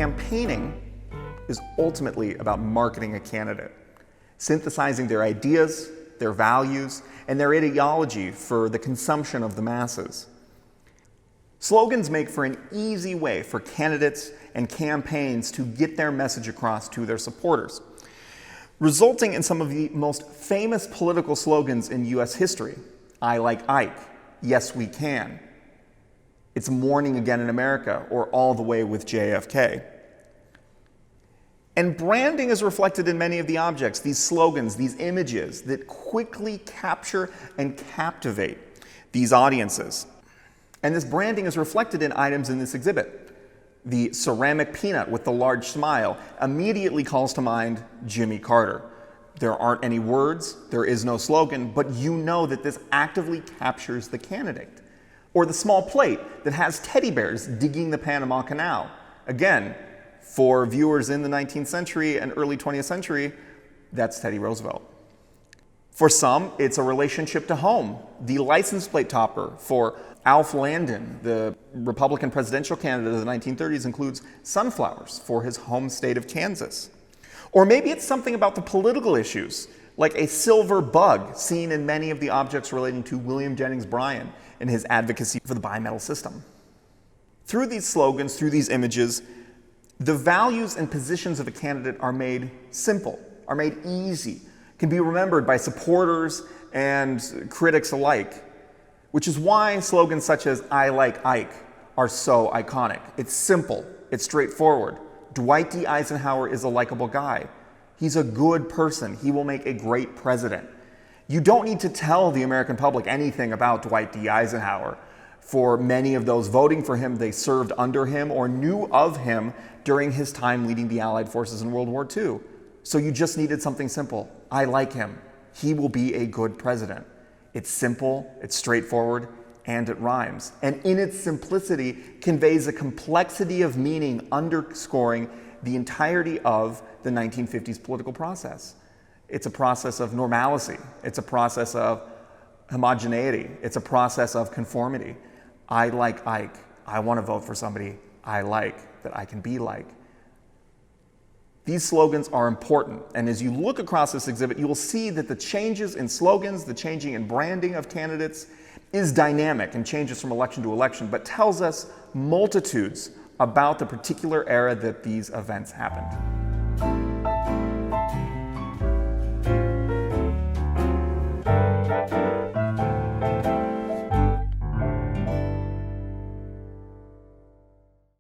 campaigning is ultimately about marketing a candidate, synthesizing their ideas, their values, and their ideology for the consumption of the masses. Slogans make for an easy way for candidates and campaigns to get their message across to their supporters, resulting in some of the most famous political slogans in U.S. history. I like Ike, yes we can, it's morning again in America, or all the way with JFK. And branding is reflected in many of the objects, these slogans, these images that quickly capture and captivate these audiences. And this branding is reflected in items in this exhibit. The ceramic peanut with the large smile immediately calls to mind Jimmy Carter. There aren't any words, there is no slogan, but you know that this actively captures the candidate. Or the small plate that has teddy bears digging the Panama Canal. Again, for viewers in the 19th century and early 20th century, that's Teddy Roosevelt. For some, it's a relationship to home. The license plate topper for Alf Landon, the Republican presidential candidate of the 1930s, includes sunflowers for his home state of Kansas. Or maybe it's something about the political issues, like a silver bug seen in many of the objects relating to William Jennings Bryan and his advocacy for the bimetal system. Through these slogans, through these images, the values and positions of a candidate are made simple, are made easy, can be remembered by supporters and critics alike, which is why slogans such as I like Ike are so iconic. It's simple, it's straightforward. Dwight D. Eisenhower is a likable guy. He's a good person. He will make a great president. You don't need to tell the American public anything about Dwight D. Eisenhower. For many of those voting for him, they served under him or knew of him during his time leading the Allied forces in World War II. So you just needed something simple. I like him. He will be a good president. It's simple, it's straightforward, and it rhymes. And in its simplicity, conveys a complexity of meaning underscoring the entirety of the 1950s political process. It's a process of normalcy. It's a process of homogeneity. It's a process of conformity. I like Ike. I want to vote for somebody I like, that I can be like. These slogans are important, and as you look across this exhibit, you will see that the changes in slogans, the changing in branding of candidates is dynamic and changes from election to election, but tells us multitudes about the particular era that these events happened.